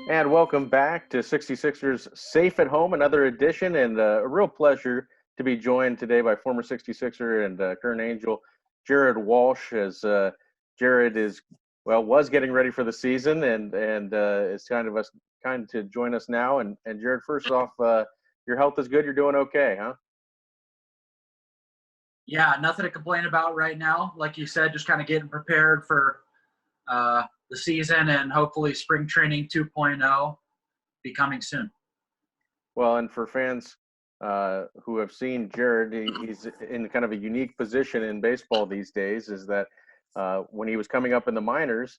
And welcome back to 66ers Safe at Home, another edition, and a real pleasure to be joined today by former 66er and current Angel Jared Walsh, as Jared was getting ready for the season and is kind to join us now. And Jared, first off, your health is good. You're doing okay, huh? Yeah, nothing to complain about right now. Like you said, just kind of getting prepared for the season and hopefully spring training 2.0 be coming soon. Well, and for fans who have seen Jared, he's in kind of a unique position in baseball these days, is that when he was coming up in the minors,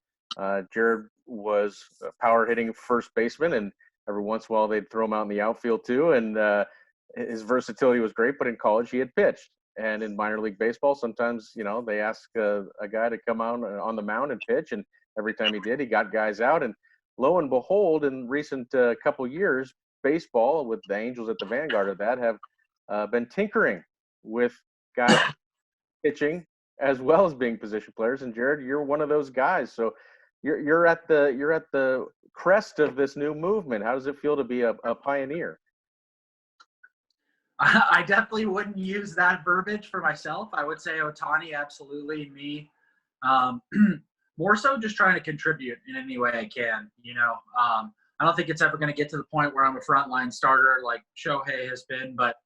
Jared was a power hitting first baseman, and every once in a while they'd throw him out in the outfield too. And his versatility was great, but in college he had pitched. And in minor league baseball, sometimes, they ask a guy to come out on the mound and pitch. And every time he did, he got guys out. And lo and behold, in recent couple years, baseball, with the Angels at the vanguard of that, have been tinkering with guys pitching as well as being position players. And Jared, you're one of those guys. So you're at the crest of this new movement. How does it feel to be a pioneer? I definitely wouldn't use that verbiage for myself. I would say Otani, absolutely. Me, more so just trying to contribute in any way I can. I don't think it's ever going to get to the point where I'm a frontline starter like Shohei has been, but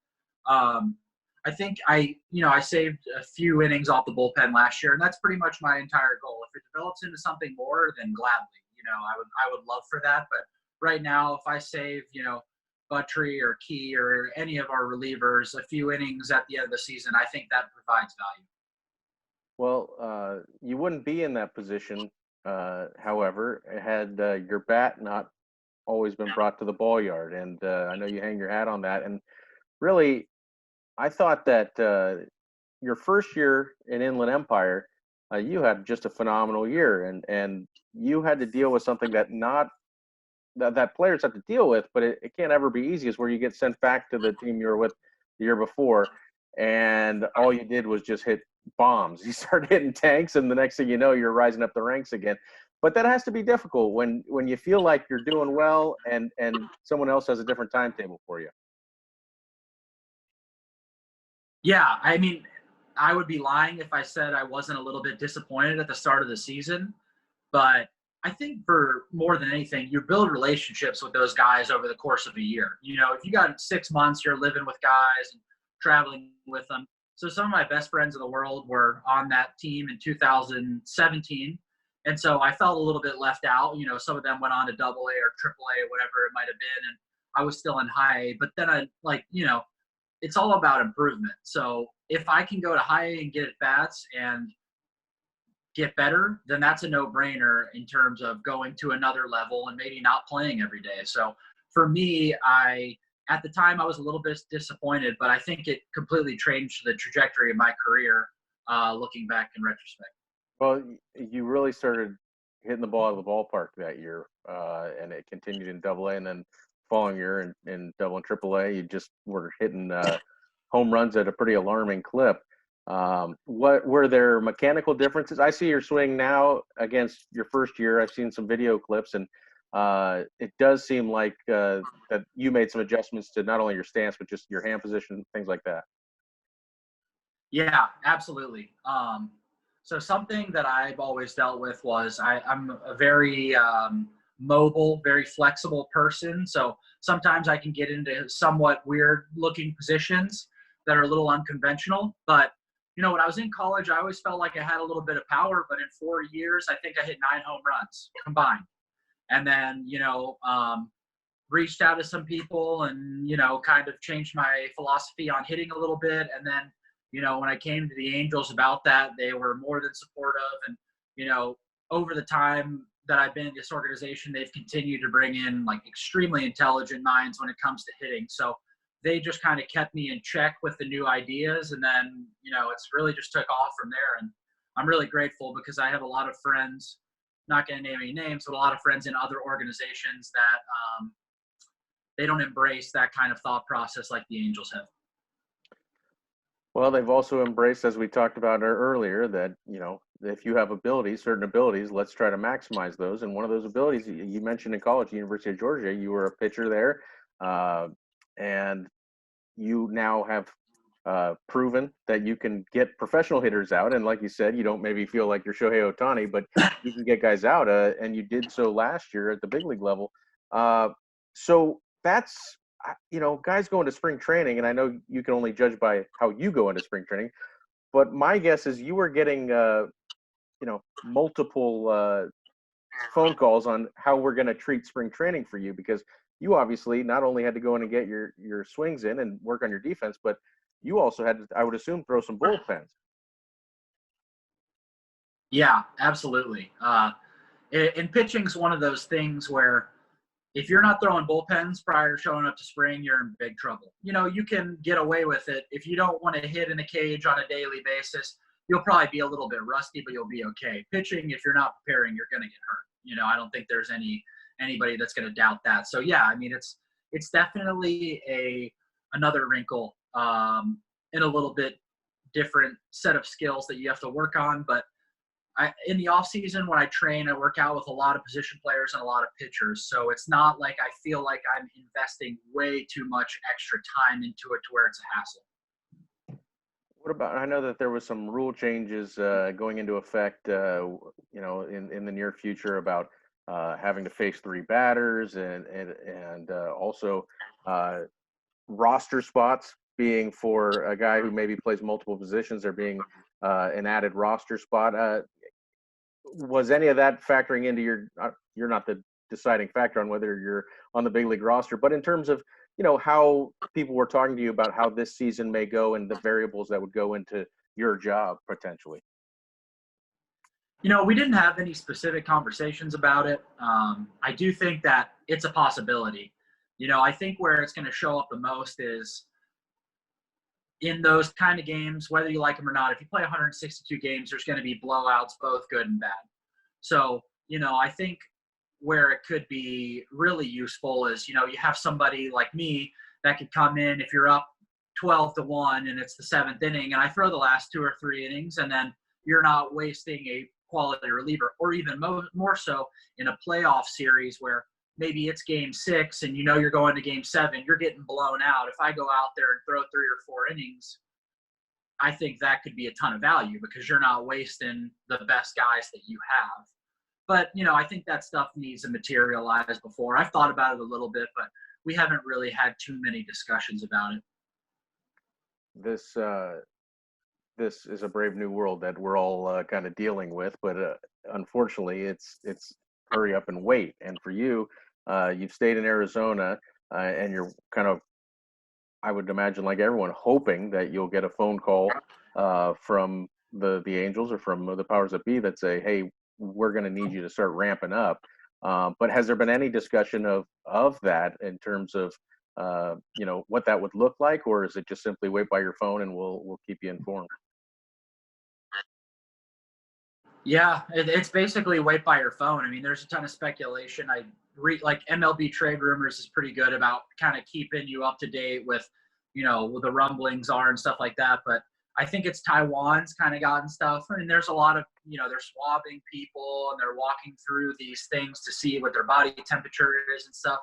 I think I saved a few innings off the bullpen last year, and that's pretty much my entire goal. If it develops into something more, then gladly, I would love for that. But right now, if I save, Buttrey or Key or any of our relievers a few innings at the end of the season, I think that provides value. Well, you wouldn't be in that position, however, had your bat not always been brought to the ball yard. And I know you hang your hat on that. And really, I thought that your first year in Inland Empire, you had just a phenomenal year, and you had to deal with something that players have to deal with, but it can't ever be easy, is where you get sent back to the team you were with the year before, and all you did was just hit bombs. You start hitting tanks, and the next thing you know, you're rising up the ranks again. But that has to be difficult when you feel like you're doing well and someone else has a different timetable for you. Yeah, I mean, I would be lying if I said I wasn't a little bit disappointed at the start of the season, but I think for more than anything, you build relationships with those guys over the course of a year. If you got 6 months, you're living with guys and traveling with them. So some of my best friends in the world were on that team in 2017. And so I felt a little bit left out. Some of them went on to AA or AAA or whatever it might have been. And I was still in high A. But then it's all about improvement. So if I can go to high A and get at bats and get better, then that's a no-brainer in terms of going to another level and maybe not playing every day. So for me, at the time I was a little bit disappointed, but I think it completely changed the trajectory of my career looking back in retrospect. Well, you really started hitting the ball out of the ballpark that year, and it continued in AA, and then following year in AA and AAA, you just were hitting home runs at a pretty alarming clip. What were there mechanical differences? I see your swing now against your first year. I've seen some video clips, and it does seem like that you made some adjustments to not only your stance, but just your hand position, things like that. Yeah, absolutely. So something that I've always dealt with was I'm a very mobile, very flexible person. So sometimes I can get into somewhat weird looking positions that are a little unconventional, but when I was in college, I always felt like I had a little bit of power, but in 4 years, I think I hit 9 home runs combined. And then, reached out to some people and, kind of changed my philosophy on hitting a little bit. And then, when I came to the Angels about that, they were more than supportive. And, over the time that I've been in this organization, they've continued to bring in like extremely intelligent minds when it comes to hitting. So they just kind of kept me in check with the new ideas. And then, it's really just took off from there. And I'm really grateful because I have a lot of friends, not going to name any names, but a lot of friends in other organizations that they don't embrace that kind of thought process like the Angels have. Well, they've also embraced, as we talked about earlier, that, if you have abilities, certain abilities, let's try to maximize those. And one of those abilities you mentioned in college, University of Georgia, you were a pitcher there, and you now have proven that you can get professional hitters out. And like you said, you don't maybe feel like you're Shohei Ohtani, but you can get guys out, and you did so last year at the big league level. So that's, guys go into spring training, and I know you can only judge by how you go into spring training, but my guess is you were getting, multiple phone calls on how we're going to treat spring training for you, because you obviously not only had to go in and get your swings in and work on your defense, but you also had to, I would assume, throw some bullpens. Yeah, absolutely. And pitching's one of those things where if you're not throwing bullpens prior to showing up to spring, you're in big trouble. You can get away with it. If you don't want to hit in a cage on a daily basis, you'll probably be a little bit rusty, but you'll be okay. Pitching, if you're not preparing, you're going to get hurt. I don't think there's anybody that's going to doubt that. So yeah, I mean, it's definitely another wrinkle, in a little bit different set of skills that you have to work on. But in the off season, when I train, I work out with a lot of position players and a lot of pitchers. So it's not like I feel like I'm investing way too much extra time into it to where it's a hassle. What about, I know that there was some rule changes going into effect, in the near future about having to face 3 batters, and also roster spots being for a guy who maybe plays multiple positions, there being an added roster spot. Was any of that factoring into you're not the deciding factor on whether you're on the big league roster, but in terms of, how people were talking to you about how this season may go and the variables that would go into your job potentially? We didn't have any specific conversations about it. I do think that it's a possibility. I think where it's going to show up the most is in those kind of games, whether you like them or not. If you play 162 games, there's going to be blowouts, both good and bad. So, I think where it could be really useful is, you have somebody like me that could come in if you're up 12-1 and it's the 7th inning, and I throw the last 2 or 3 innings, and then you're not wasting a quality reliever. Or even more so in a playoff series where maybe it's game 6 and you're going to game 7, you're getting blown out. If I go out there and throw 3 or 4 innings, I think that could be a ton of value because you're not wasting the best guys that you have. But, I think that stuff needs to materialize before. I've thought about it a little bit, but we haven't really had too many discussions about it. This is a brave new world that we're all kind of dealing with, but unfortunately, it's hurry up and wait. And for you, you've stayed in Arizona, and you're kind of, I would imagine, like everyone, hoping that you'll get a phone call from the Angels or from the powers that be that say, "Hey, we're going to need you to start ramping up." But has there been any discussion of that in terms of what that would look like, or is it just simply wait by your phone and we'll keep you informed? Yeah, it's basically wait by your phone. I mean, there's a ton of speculation. Like MLB Trade Rumors is pretty good about kind of keeping you up to date with, what the rumblings are and stuff like that. But I think it's Taiwan's kind of gotten stuff. I mean, there's a lot of, they're swabbing people and they're walking through these things to see what their body temperature is and stuff.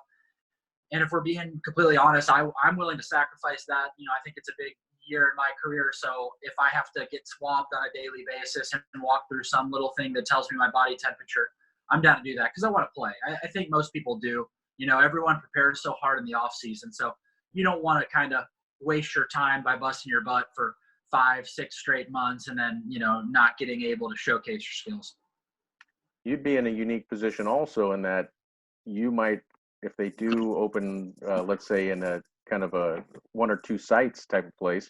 And if we're being completely honest, I'm willing to sacrifice that. I think it's a big year in my career. So if I have to get swabbed on a daily basis and walk through some little thing that tells me my body temperature, I'm down to do that because I want to play. I think most people do. Everyone prepares so hard in the off season. So you don't want to kind of waste your time by busting your butt for 5-6 straight months and then, not getting able to showcase your skills. You'd be in a unique position also in that you might, if they do open, let's say in a kind of a 1 or 2 sites type of place,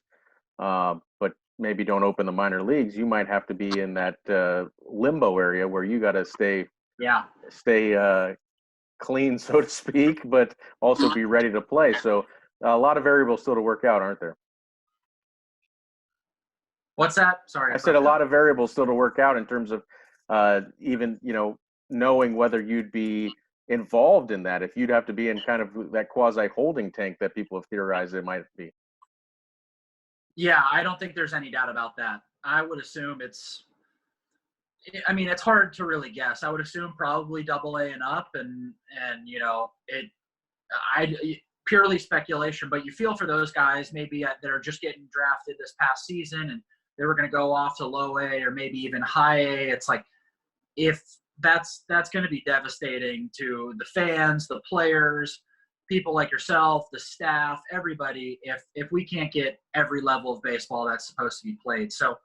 but maybe don't open the minor leagues, you might have to be in that limbo area where you got to stay clean, so to speak, but also be ready to play. So a lot of variables still to work out, aren't there? What's that? Sorry. I said a lot of variables still to work out in terms of even, knowing whether you'd be involved in that, if you'd have to be in kind of that quasi holding tank that people have theorized it might be. Yeah, I don't think there's any doubt about that. I would assume it's I mean, it's hard to really guess. I would assume probably double A and up, and I purely speculation, but you feel for those guys maybe that are just getting drafted this past season and they were going to go off to low A or maybe even high A. It's like if that's going to be devastating to the fans, the players, people like yourself, the staff, everybody. If we can't get every level of baseball that's supposed to be played, so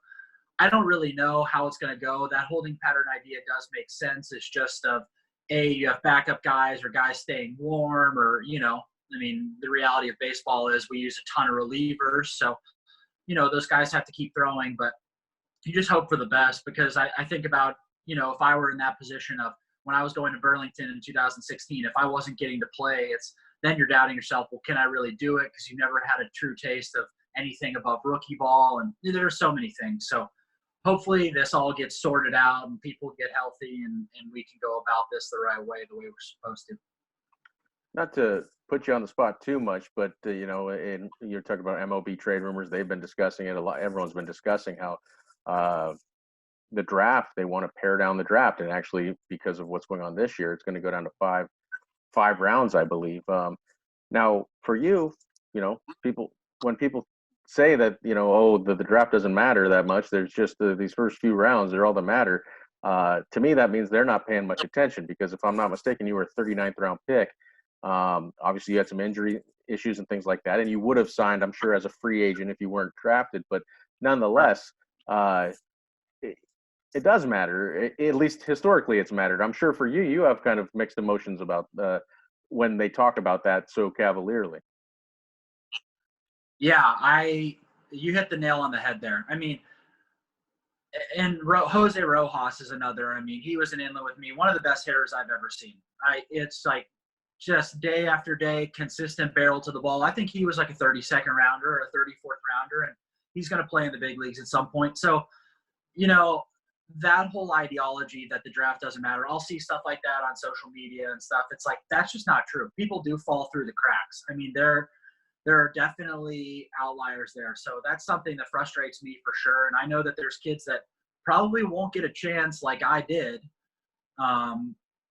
I don't really know how it's going to go. That holding pattern idea does make sense. It's just of you have backup guys or guys staying warm, or I mean, the reality of baseball is we use a ton of relievers, so those guys have to keep throwing. But you just hope for the best, because I think about if I were in that position of when I was going to Burlington in 2016, if I wasn't getting to play, it's then you're doubting yourself. Well, can I really do it? Because you never had a true taste of anything above rookie ball, and there are so many things. So hopefully this all gets sorted out and people get healthy, and we can go about this the right way, the way we're supposed to. Not to put you on the spot too much, but and you're talking about MLB trade rumors. They've been discussing it a lot. Everyone's been discussing how the draft, they want to pare down the draft, and actually because of what's going on this year, it's going to go down to five rounds, I believe. Now, for you, people when people say that oh the draft doesn't matter that much, there's just these first few rounds, they're all that matter. To me, that means they're not paying much attention, because if I'm not mistaken, you were a 39th round pick. Obviously, you had some injury issues and things like that, and you would have signed, I'm sure, as a free agent if you weren't drafted. But nonetheless, it does matter. At least historically, it's mattered. I'm sure for you, you have kind of mixed emotions about when they talk about that so cavalierly. Yeah, you hit the nail on the head there. I mean, and Jose Rojas is another. I mean, he was an inlet with me, one of the best hitters I've ever seen. It's like just day after day, consistent barrel to the ball. I think he was like a 32nd rounder or a 34th rounder, and he's going to play in the big leagues at some point. So, that whole ideology that the draft doesn't matter. I'll see stuff like that on social media and stuff. It's like, that's just not true. People do fall through the cracks. I mean, there are definitely outliers there. So that's something that frustrates me for sure. And I know that there's kids that probably won't get a chance like I did,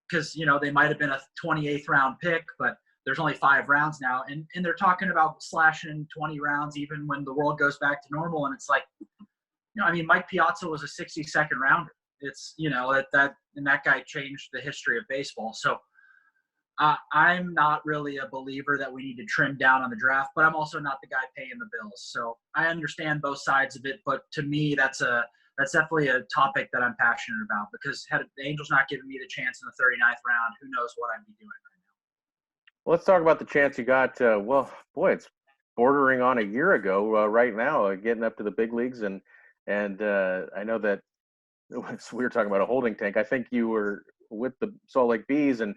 because, they might have been a 28th round pick, but there's only 5 rounds now. And they're talking about slashing 20 rounds even when the world goes back to normal. And it's like, I mean, Mike Piazza was a 62nd rounder. It's, that guy changed the history of baseball. So I'm not really a believer that we need to trim down on the draft, but I'm also not the guy paying the bills. So I understand both sides of it, but to me, that's definitely a topic that I'm passionate about, because had the Angels not given me the chance in the 39th round, who knows what I'd be doing right now. Well, let's talk about the chance you got. Well, boy, it's bordering on a year ago right now, getting up to the big leagues, and I know that we were talking about a holding tank. I think you were with the Salt Lake Bees, and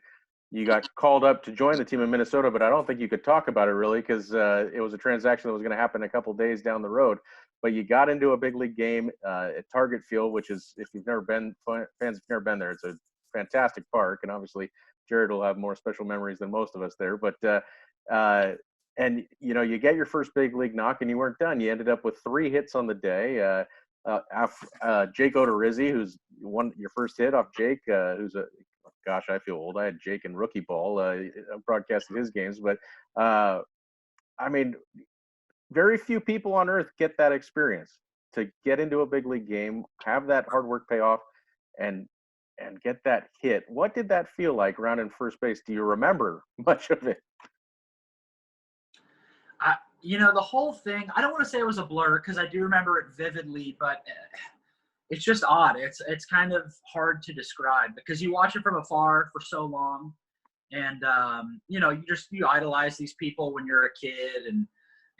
you got called up to join the team in Minnesota, but I don't think you could talk about it really, because it was a transaction that was going to happen a couple days down the road. But you got into a big league game at Target Field, which is, if you've never been, fans have never been there, it's a fantastic park, and obviously Jared will have more special memories than most of us there. But and you get your first big league knock, and you weren't done. You ended up with 3 hits on the day. Jake Odorizzi, who's won your first hit off Jake, who's gosh, I feel old. I had Jake in rookie ball, broadcasting his games, but I mean, very few people on earth get that experience to get into a big league game, have that hard work pay off, and get that hit. What did that feel like around in first base? Do you remember much of it? The whole thing, I don't want to say it was a blur, because I do remember it vividly, but it's just odd. It's kind of hard to describe, because you watch it from afar for so long, and you idolize these people when you're a kid, and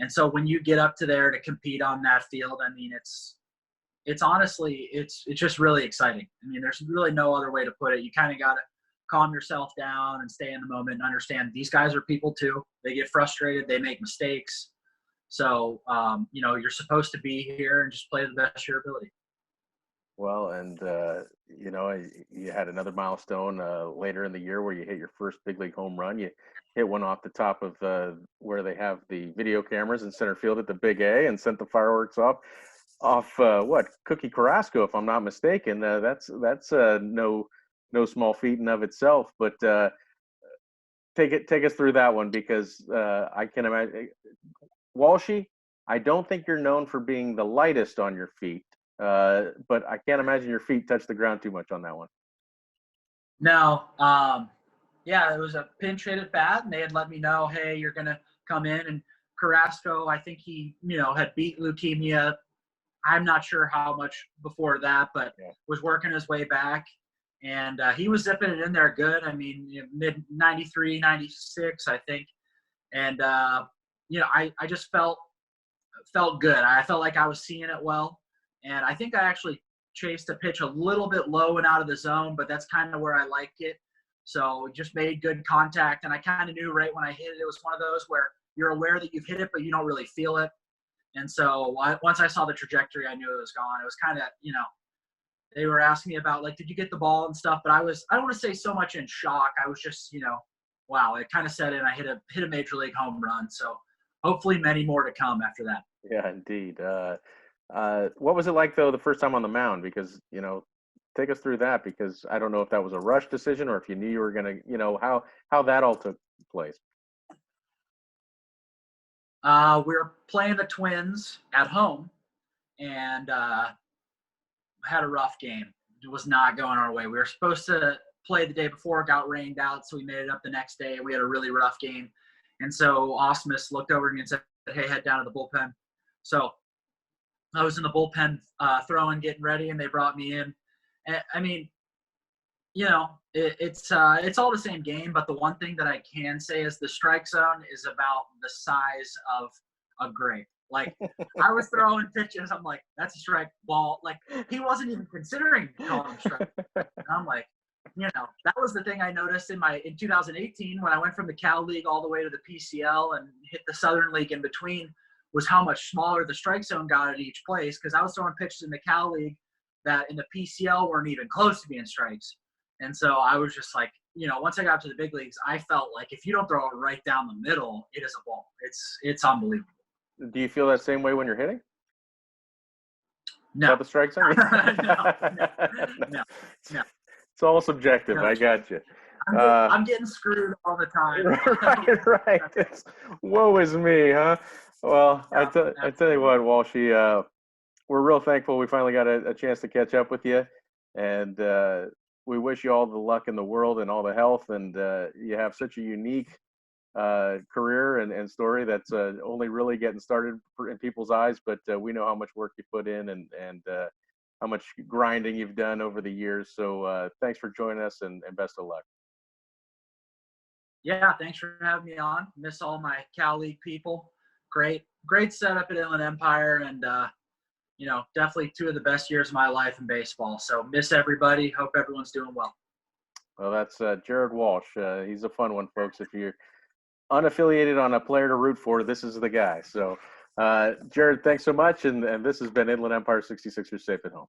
so when you get up to there to compete on that field, I mean, it's honestly, it's just really exciting. I mean, there's really no other way to put it. You kind of got to calm yourself down and stay in the moment and understand these guys are people too. They get frustrated. They make mistakes. So, you're supposed to be here and just play the best of your ability. Well, and you had another milestone later in the year where you hit your first big league home run. You hit one off the top of where they have the video cameras in center field at the Big A, and sent the fireworks off. off what, Cookie Carrasco, if I'm not mistaken. That's no small feat in of itself. But take us through that one, because I can imagine Walshy. I don't think you're known for being the lightest on your feet, but I can't imagine your feet touch the ground too much on that one. No, yeah, it was a pinch hit at bat, and they had let me know, hey, you're gonna come in. And Carrasco, I think he, had beat leukemia. I'm not sure how much before that, but Yeah. was working his way back, and he was zipping it in there good. I mean, mid 93, 96, I think, and I just felt good. I felt like I was seeing it well, and I think I actually chased a pitch a little bit low and out of the zone, but that's kind of where I like it. So just made good contact, and I kind of knew right when I hit it. It was one of those where you're aware that you've hit it, but you don't really feel it. And so once I saw the trajectory, I knew it was gone. It was kind of, they were asking me about, like, did you get the ball and stuff? But I don't want to say so much in shock. I was just, wow, it kind of set in. I hit a major league home run. So hopefully many more to come after that. Yeah, indeed. What was it like, though, the first time on the mound? Because, take us through that, because I don't know if that was a rush decision or if you knew you were going to, how that all took place. We were playing the Twins at home, and had a rough game. It was not going our way. We were supposed to play the day before, got rained out, so we made it up the next day. We had a really rough game. And so Osmus looked over at me and said, hey, head down to the bullpen. So I was in the bullpen throwing, getting ready, and they brought me in. And, I mean, it's all the same game, but the one thing that I can say is the strike zone is about the size of a grape. Like, I was throwing pitches, I'm like, that's a strike ball. Like, he wasn't even considering calling them strike. And I'm like, that was the thing I noticed in 2018 when I went from the Cal League all the way to the PCL and hit the Southern League in between, was how much smaller the strike zone got at each place, because I was throwing pitches in the Cal League that in the PCL weren't even close to being strikes. And so I was just like, once I got to the big leagues, I felt like if you don't throw it right down the middle, it is a ball. It's unbelievable. Do you feel that same way when you're hitting? No. About the strike zone? No. It's all subjective. No. I got you. I'm getting screwed all the time. Right. Woe is me, huh? Well, yeah, I tell you what, Walshy, we're real thankful we finally got a chance to catch up with you. And we wish you all the luck in the world and all the health. And you have such a unique career and story that's only really getting started in people's eyes. But we know how much work you put in and how much grinding you've done over the years. So thanks for joining us, and best of luck. Yeah, thanks for having me on. Miss all my Cal League people. Great setup at Inland Empire, and definitely two of the best years of my life in baseball. So miss everybody. Hope everyone's doing well. Well, that's Jared Walsh. He's a fun one, folks. If you're unaffiliated on a player to root for, this is the guy. So, Jared, thanks so much. And this has been Inland Empire 66ers Safe at Home.